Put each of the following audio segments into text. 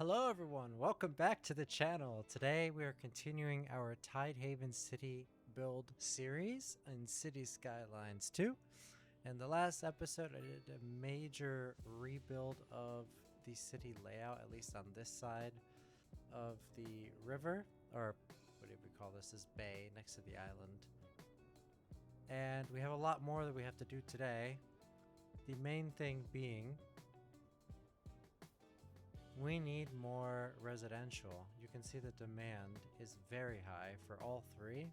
Hello everyone, welcome back to the channel. Today we are continuing our Tidehaven city build series in City Skylines 2. In the last episode I did a major rebuild of the city layout, at least on this side of the river, or what do we call this, this bay next to the island. And we have a lot more that we have to do today. The main thing being we need more residential. You can see the demand is very high for all three,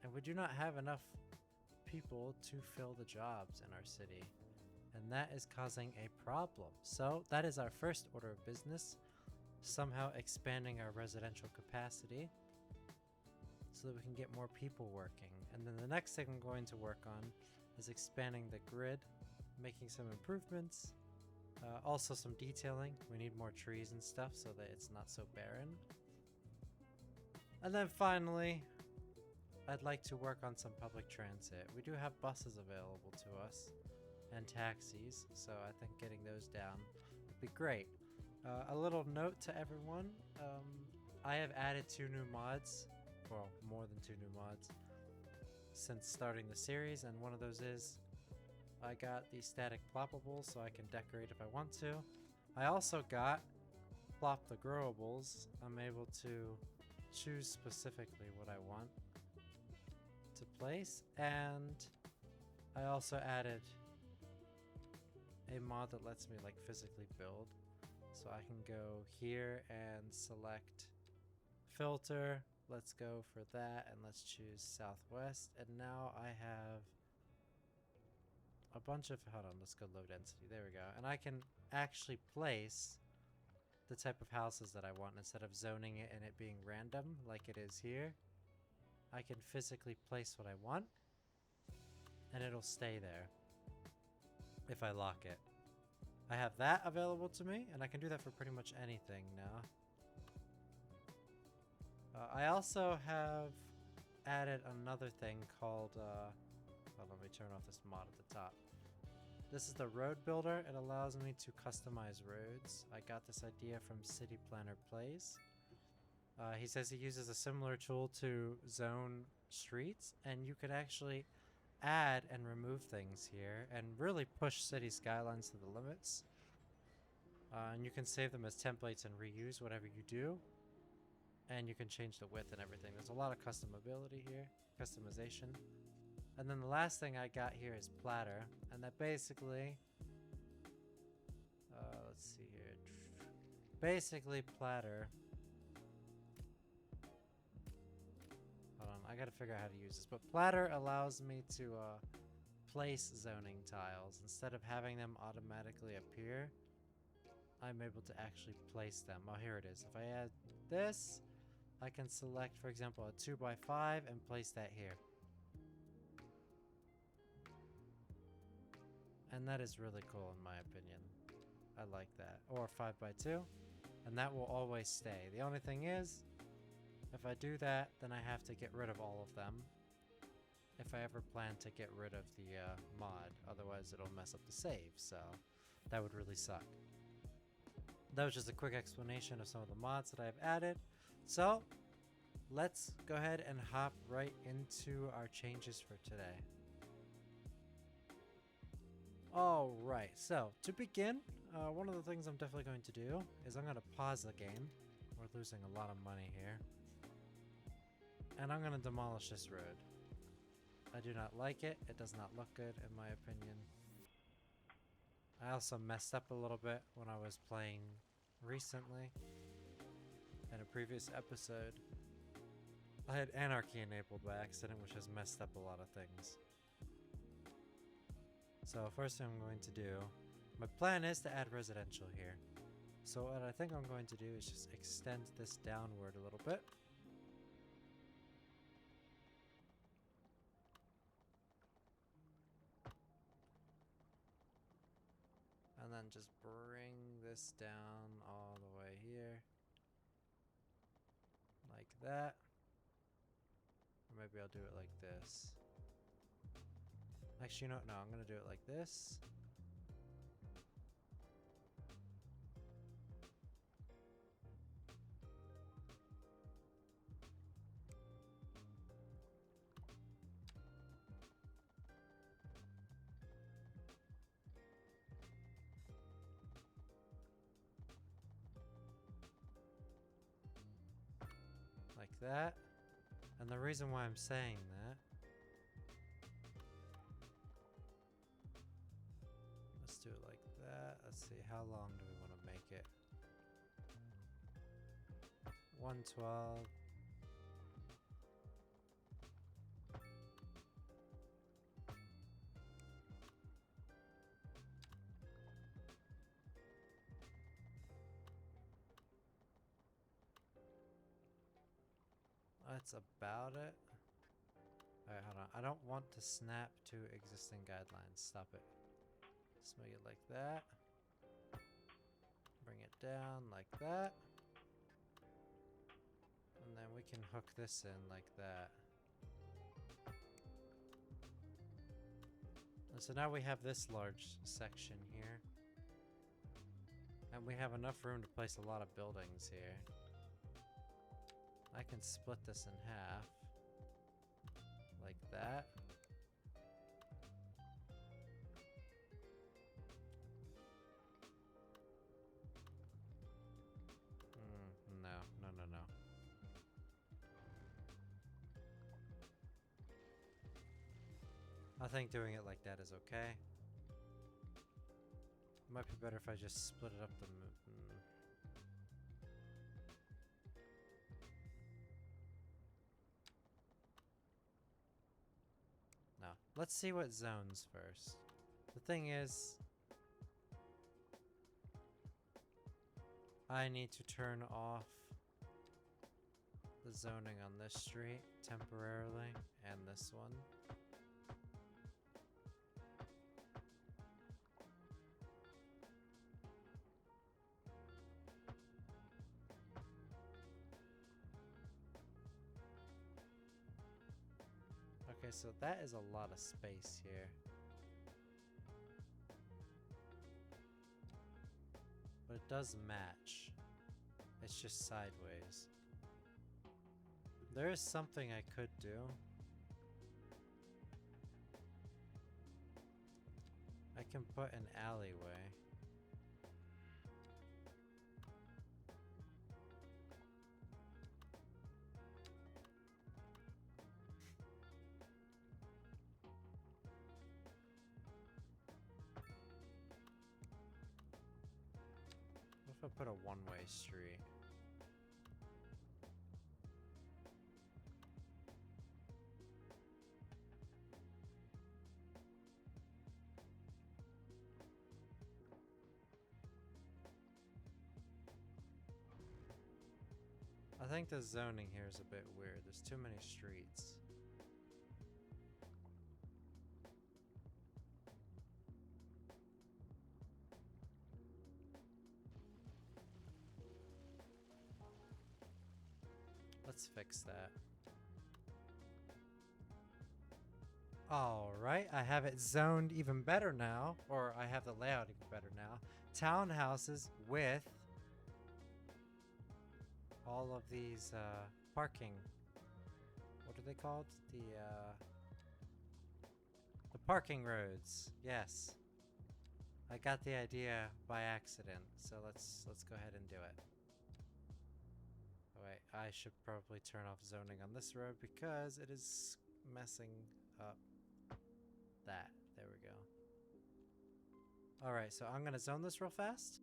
and we do not have enough people to fill the jobs in our city, and that is causing a problem. So that is our first order of business, somehow expanding our residential capacity so that we can get more people working. And then the next thing I'm going to work on is expanding the grid, making some improvements. Also some detailing. We need more trees and stuff so that it's not so barren. And then finally, I'd like to work on some public transit. We do have buses available to us and taxis, so I think getting those down would be great. A little note to everyone, I have added 2 new mods, well, more than 2 new mods since starting the series, and one of those is I got the static ploppables so I can decorate if I want to. I also got plop the growables. I'm able to choose specifically what I want to place, and I also added a mod that lets me like physically build, so I can go here and select filter. Let's go for that, and let's choose southwest, and now I have a bunch of, hold on, let's go low density, there we go, and I can actually place the type of houses that I want instead of zoning it and it being random like it is here. I can physically place what I want and it'll stay there if I lock it. I have that available to me, and I can do that for pretty much anything now. I also have added another thing called well, let me turn off this mod at the top. This is the road builder. It allows me to customize roads. I got this idea from City Planner Plays. He says he uses a similar tool to zone streets, and you could actually add and remove things here and really push City Skylines to the limits. And you can save them as templates and reuse whatever you do. And you can change the width and everything. There's a lot of customability here, customization. And then the last thing I got here is platter, and that basically, let's see here, basically platter, hold on, I gotta figure out how to use this, but platter allows me to place zoning tiles. Instead of having them automatically appear, I'm able to actually place them. Oh, here it is. If I add this, I can select, for example, a 2x5 and place that here. And that is really cool in my opinion. I like that. Or 5x2. And that will always stay. The only thing is, if I do that, then I have to get rid of all of them if I ever plan to get rid of the mod. Otherwise it'll mess up the save, so that would really suck. That was just a quick explanation of some of the mods that I've added. So let's go ahead and hop right into our changes for today. Alright, so to begin, one of the things I'm definitely going to do is I'm going to pause the game. We're losing a lot of money here. And I'm going to demolish this road. I do not like it. It does not look good in my opinion. I also messed up a little bit when I was playing recently. In a previous episode, I had anarchy enabled by accident, which has messed up a lot of things. So first thing I'm going to do, my plan is to add residential here. So what I think I'm going to do is just extend this downward a little bit. And then just bring this down all the way here. Like that. Or maybe I'll do it like this. Actually, no, I'm gonna do it like this. that. And the reason why I'm saying that, let's do it like that. Let's see, how long do we want to make it? 112. That's about it. Alright, hold on. I don't want to snap to existing guidelines. Stop it. Just make it like that. Bring it down like that. And then we can hook this in like that. And so now we have this large section here. And we have enough room to place a lot of buildings here. I can split this in half. Like that. No, no, no, no. I think doing it like that is okay. It might be better if I just split it up the No. Let's see what zones first. The thing is, I need to turn off the zoning on this street temporarily and this one. Okay, so that is a lot of space here. But it does match. It's just sideways. There is something I could do. I can put an alleyway. What if I put a one-way street? I think the zoning here is a bit weird. There's too many streets. Let's fix that. Alright, I have it zoned even better now. Or I have the layout even better now. Townhouses with all of these parking. What are they called? The parking roads. Yes. I got the idea by accident. So let's go ahead and do it. Oh, wait, I should probably turn off zoning on this road because it is messing up that. There we go. Alright, so I'm gonna zone this real fast.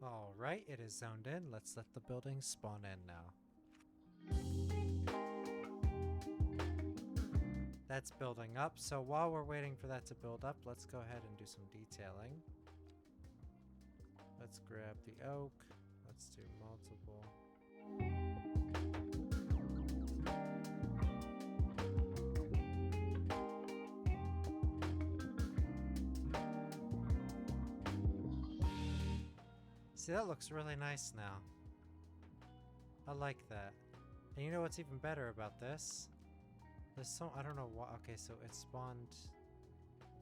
Alright, it is zoned in. Let's let the buildings spawn in now. That's building up, so while we're waiting for that to build up, let's go ahead and do some detailing. Let's grab the oak. Let's do multiple. See, that looks really nice now. I like that. And you know what's even better about this? There's so, I don't know why. Okay, so it spawned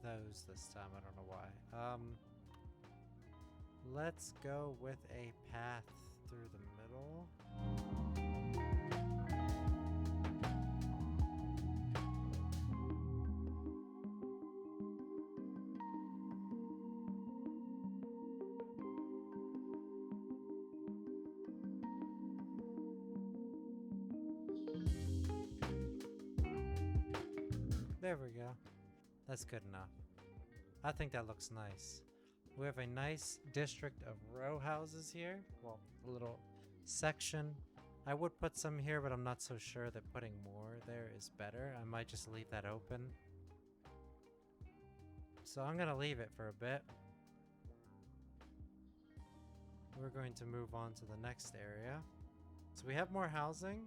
those this time. I don't know why. Let's go with a path through the middle. There we go. That's good enough. I think that looks nice. We have a nice district of row houses here. Well, a little section. I would put some here, but I'm not so sure that putting more there is better. I might just leave that open. So I'm gonna leave it for a bit. We're going to move on to the next area. So we have more housing.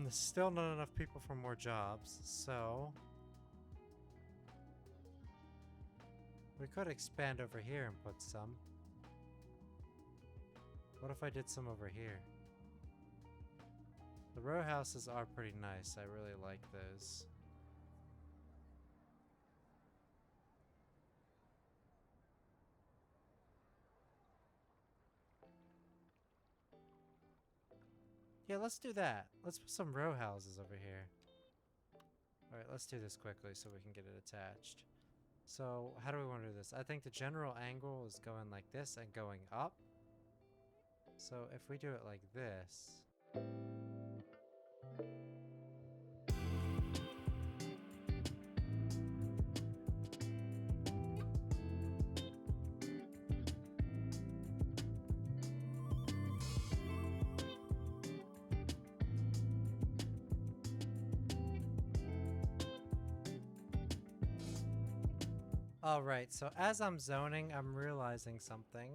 Still not enough people for more jobs, so we could expand over here and put some. What if I did some over here? The row houses are pretty nice. I really like those. Yeah, let's do that. Let's put some row houses over here. Alright, let's do this quickly so we can get it attached. So, how do we want to do this? I think the general angle is going like this and going up. So, if we do it like this... Alright, so as I'm zoning, I'm realizing something.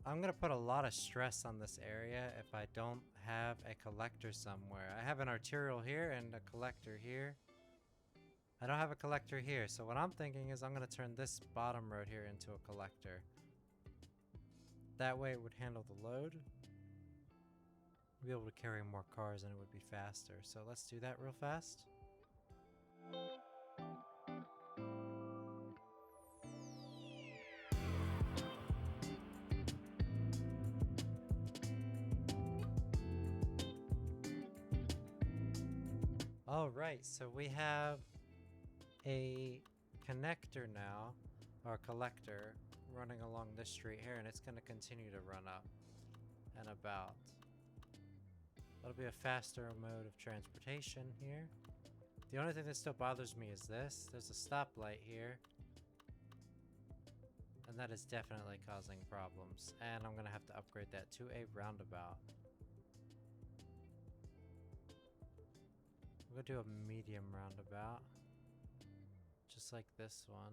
I'm gonna put a lot of stress on this area if I don't have a collector somewhere. I have an arterial here and a collector here. I don't have a collector here, so what I'm thinking is I'm gonna turn this bottom road here into a collector. That way it would handle the load. Be able to carry more cars and it would be faster. So let's do that real fast. Alright, so we have a connector now, or a collector, running along this street here, and it's going to continue to run up and about. That'll be a faster mode of transportation here. The only thing that still bothers me is this. There's a stoplight here, and that is definitely causing problems, and I'm going to have to upgrade that to a roundabout. We'll do a medium roundabout, just like this one.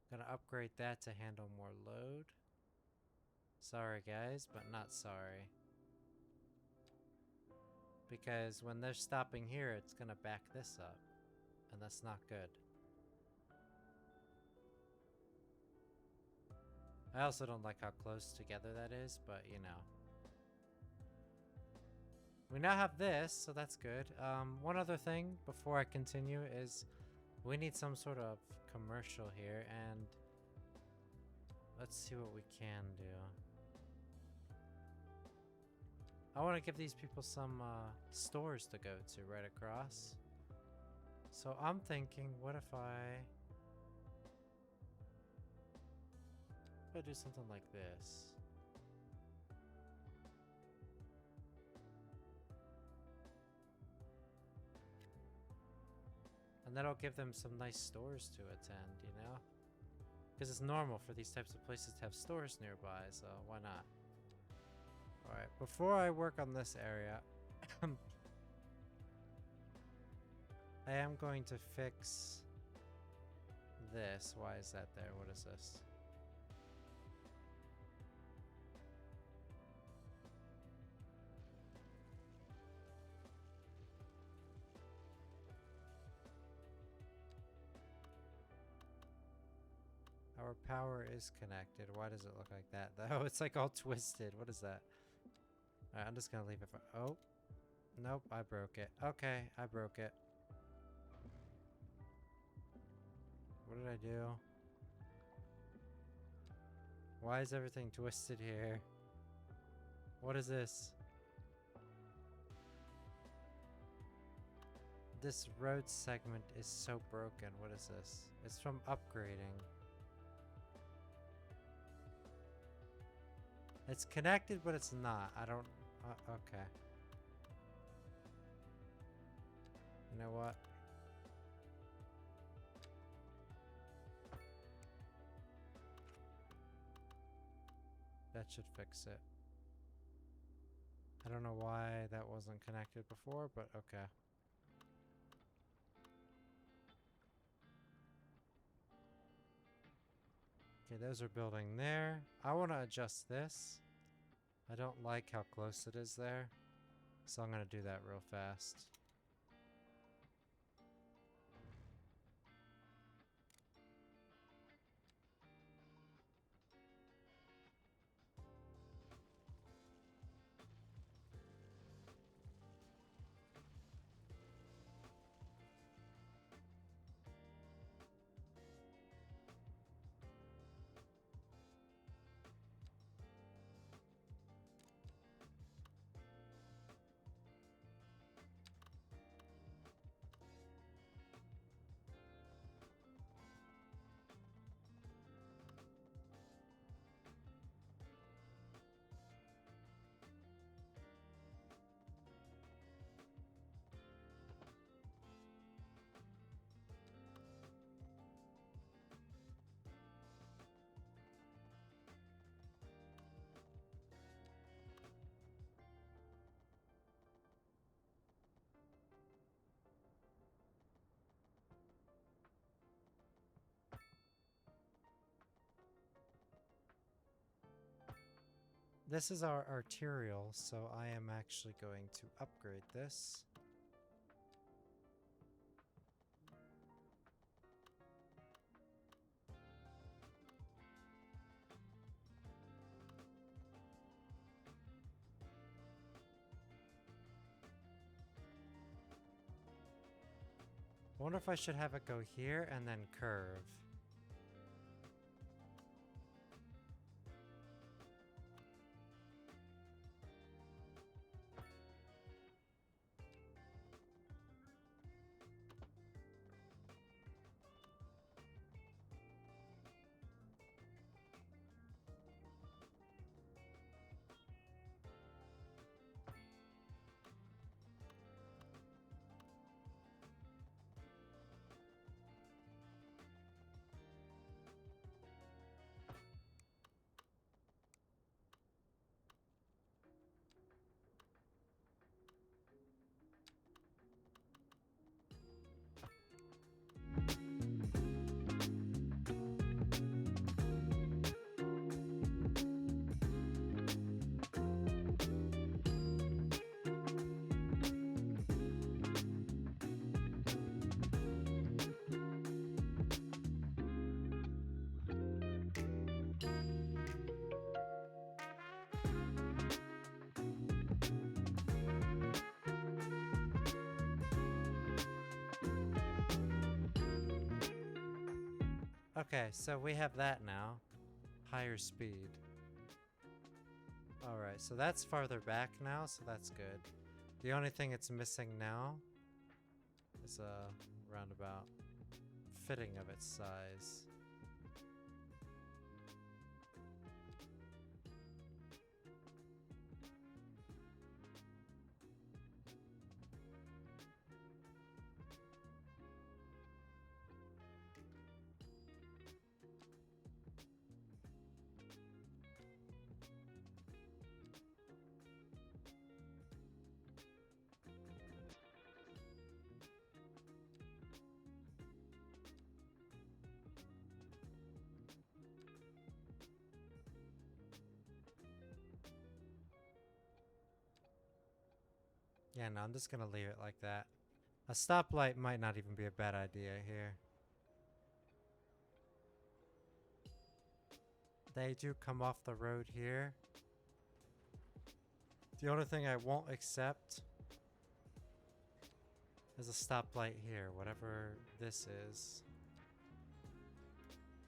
Gonna upgrade that to handle more load. Sorry guys, but not sorry. Because when they're stopping here, it's gonna back this up, and that's not good. I also don't like how close together that is, but you know. We now have this, so that's good. One other thing before I continue is we need some sort of commercial here, and let's see what we can do. I want to give these people some stores to go to right across. So I'm thinking, what if I do something like this? And that'll give them some nice stores to attend, you know? Because it's normal for these types of places to have stores nearby, so why not? Alright, before I work on this area, I am going to fix this. Why is that there? What is this? Our power is connected. Why does it look like that though? It's like all twisted. What is that? Alright, I'm just gonna leave it for— oh. Nope, I broke it. Okay, I broke it. What did I do? Why is everything twisted here? What is this? This road segment is so broken. What is this? It's from upgrading. It's connected, but it's not. I don't... okay. You know what? That should fix it. I don't know why that wasn't connected before, but okay. Okay, those are building there. I want to adjust this. I don't like how close it is there, so I'm going to do that real fast. This is our arterial, so I am actually going to upgrade this. I wonder if I should have it go here and then curve. Okay, so we have that now. Higher speed. Alright, so that's farther back now, so that's good. The only thing it's missing now is a roundabout fitting of its size. Yeah, no, I'm just gonna leave it like that. A stoplight might not even be a bad idea here. They do come off the road here. The only thing I won't accept is a stoplight here, whatever this is.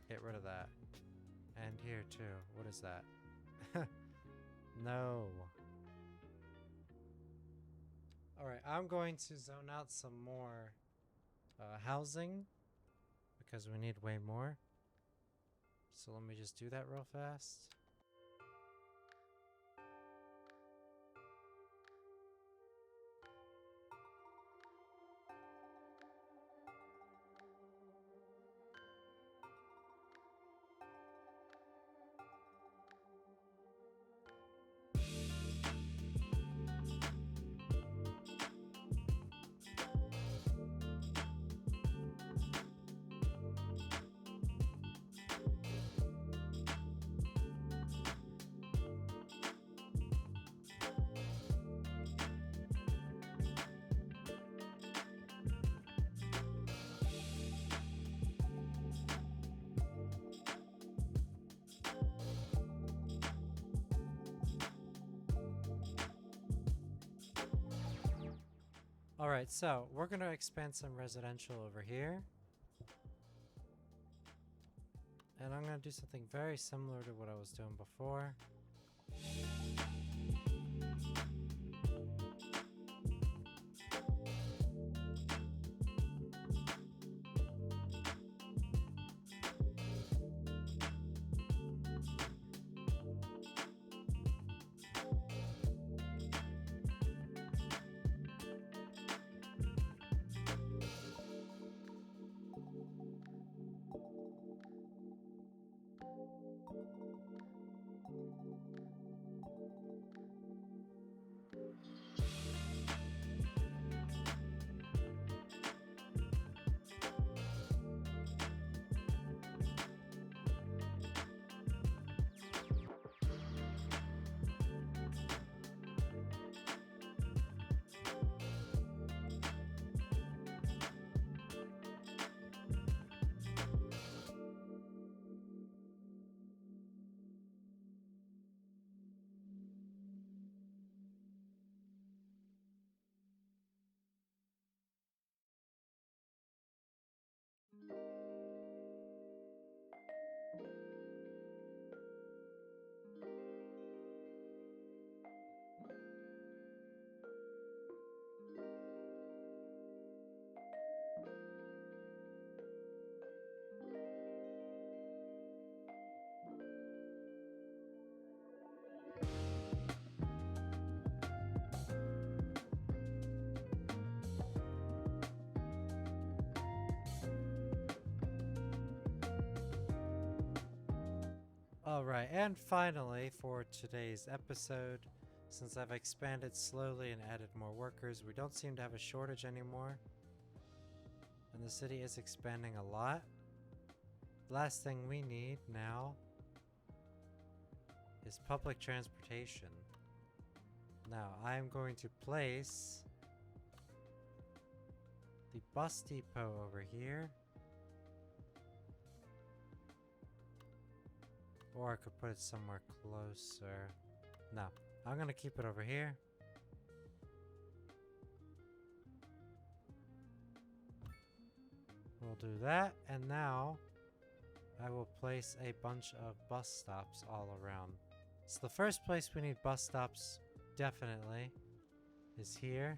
Get rid of that. And here too. What is that? No. Alright, I'm going to zone out some more housing because we need way more. So let me just do that real fast. Alright, so we're going to expand some residential over here. And I'm going to do something very similar to what I was doing before. Alright, and finally for today's episode, since I've expanded slowly and added more workers, we don't seem to have a shortage anymore. And the city is expanding a lot. Last thing we need now is public transportation. Now, I am going to place the bus depot over here. Or I could put it somewhere closer. No, I'm gonna keep it over here. We'll do that, and now I will place a bunch of bus stops all around. So the first place we need bus stops, definitely, is here.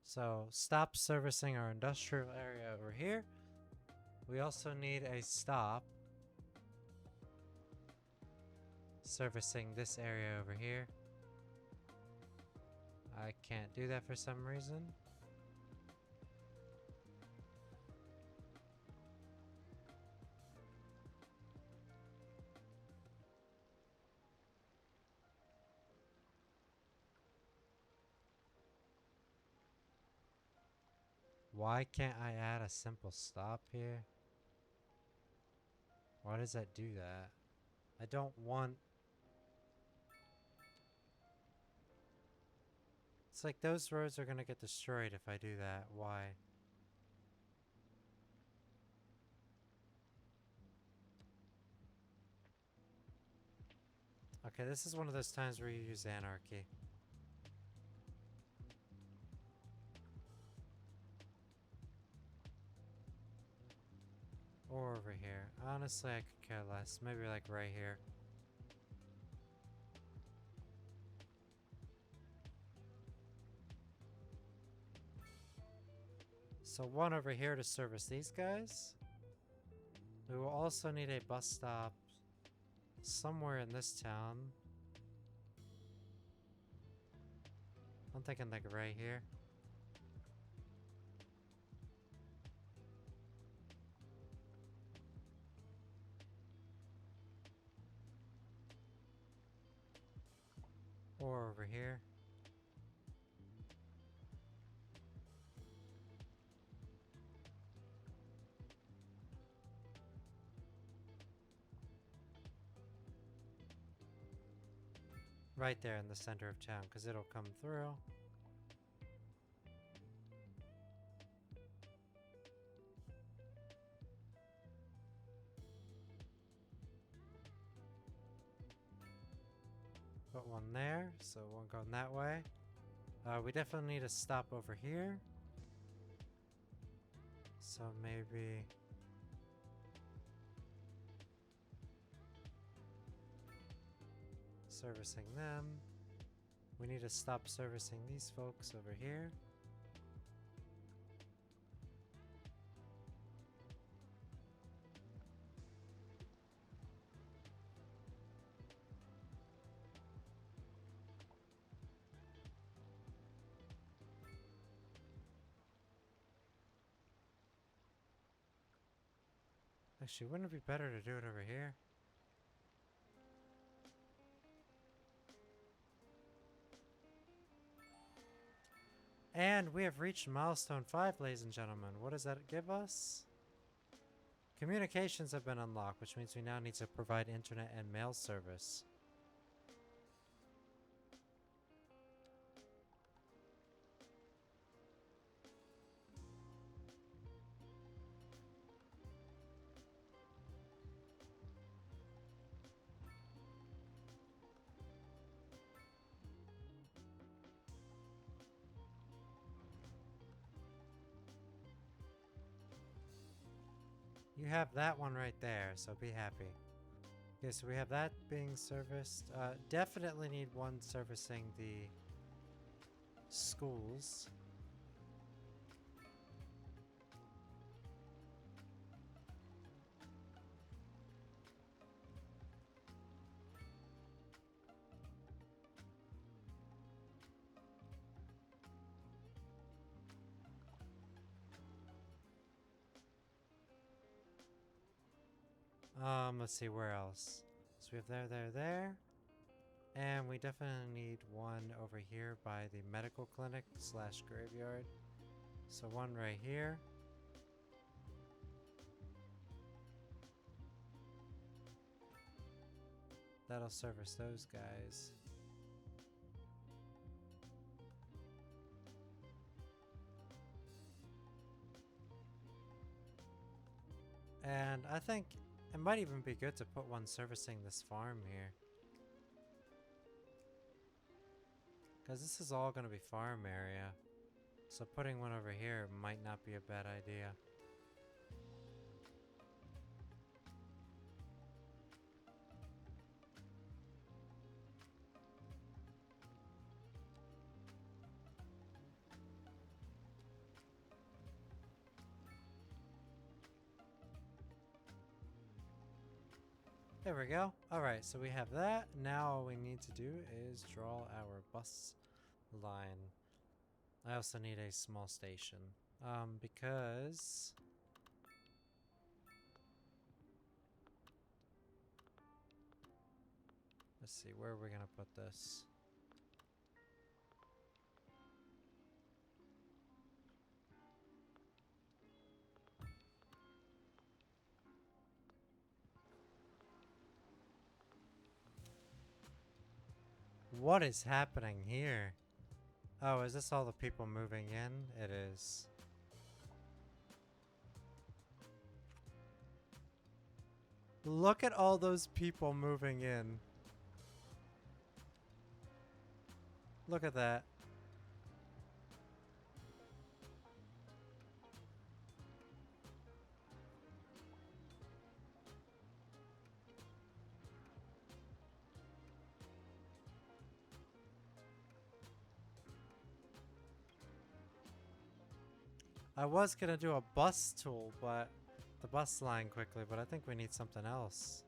So stop servicing our industrial area over here. We also need a stop servicing this area over here. I can't do that for some reason. Why can't I add a simple stop here? Why does that do that? I don't want... It's like those roads are gonna get destroyed if I do that. Why? Okay, this is one of those times where you use anarchy. Or over here. Honestly, I could care less. Maybe like right here. So one over here to service these guys. We will also need a bus stop somewhere in this town. I'm thinking like right here. Or over here. right there in the center of town, because it'll come through. Put one there, so one going that way. We definitely need to stop over here. So maybe... servicing them. We need to stop servicing these folks over here. Actually, wouldn't it be better to do it over here? And we have reached milestone 5, ladies and gentlemen. What does that give us? Communications have been unlocked, which means we now need to provide internet and mail service. You have that one right there, so be happy. Okay, so we have that being serviced. Definitely need one servicing the schools. Let's see, where else? So we have there. And we definitely need one over here by the medical clinic slash graveyard. So one right here. That'll service those guys. And I think it might even be good to put one servicing this farm here. Because this is all going to be farm area. So putting one over here might not be a bad idea. There we go. Alright, so we have that. Now all we need to do is draw our bus line. I also need a small station. Because... let's see, where are we gonna put this? What is happening here? Oh, is this all the people moving in? It is. Look at all those people moving in. Look at that. I was gonna do a bus tool, but the bus line quickly, but I think we need something else.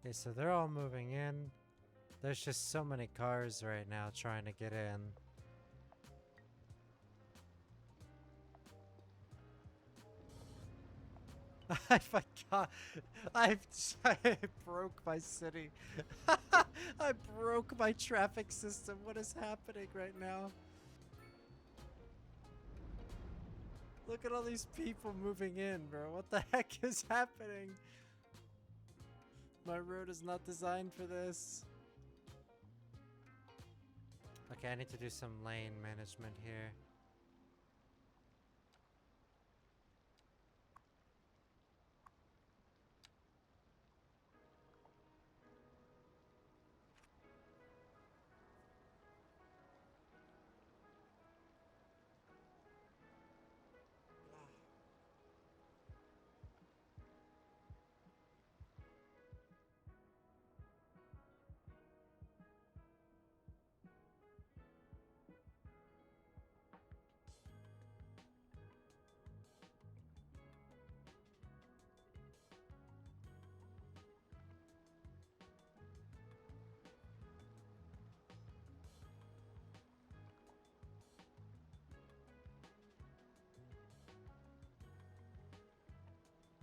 Okay, so they're all moving in. There's just so many cars right now trying to get in. I forgot. I broke my city. I broke my traffic system. What is happening right now? Look at all these people moving in, bro. What the heck is happening? My road is not designed for this. Okay, I need to do some lane management here.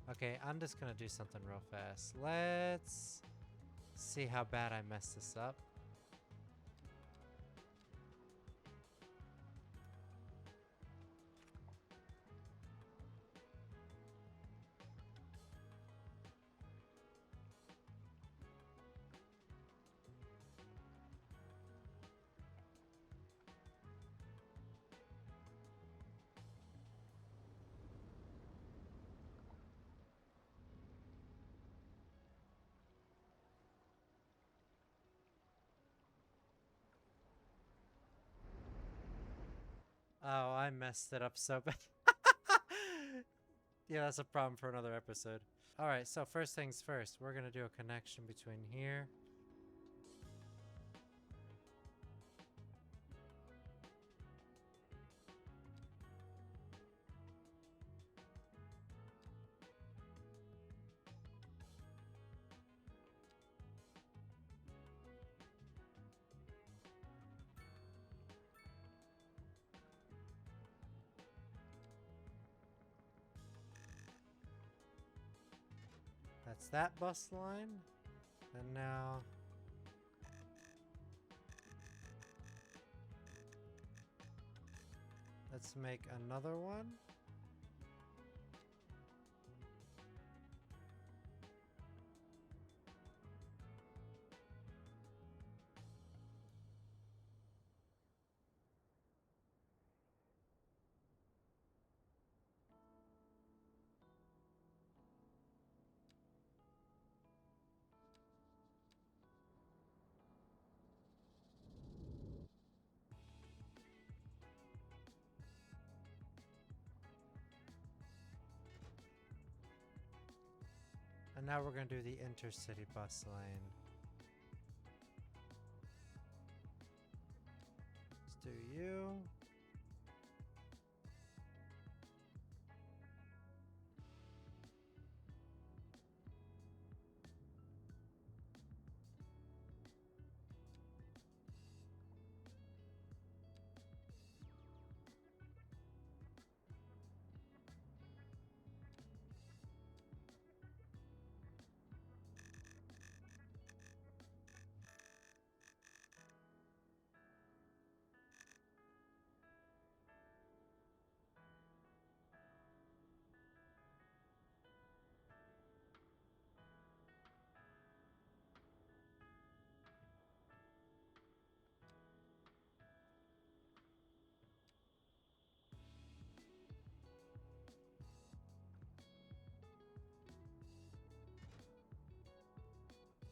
Okay, I'm just gonna do something real fast. Let's see how bad I messed this up. Oh, I messed it up so bad. Yeah, that's a problem for another episode. Alright, so first things first, we're gonna do a connection between here. That's that bus line. And now let's make another one. And now we're gonna do the intercity bus lane. Let's do you.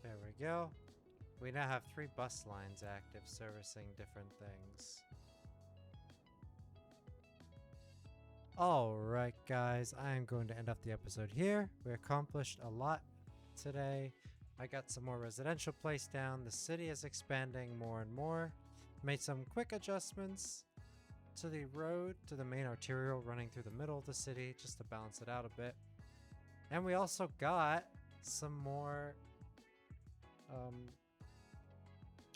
There we go. We now have 3 bus lines active servicing different things. Alright guys, I am going to end up the episode here. We accomplished a lot today. I got some more residential placed down. The city is expanding more and more. Made some quick adjustments to the road, to the main arterial running through the middle of the city just to balance it out a bit. And we also got some more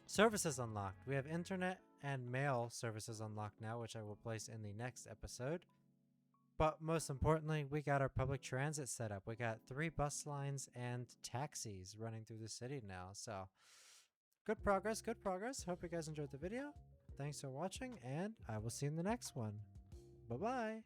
services unlocked. We have internet and mail services unlocked now, which I will place in the next episode. But most importantly, we got our public transit set up. We got 3 bus lines and taxis running through the city now. So good progress, good progress. Hope you guys enjoyed the video. Thanks for watching, and I will see you in the next one. Bye-bye.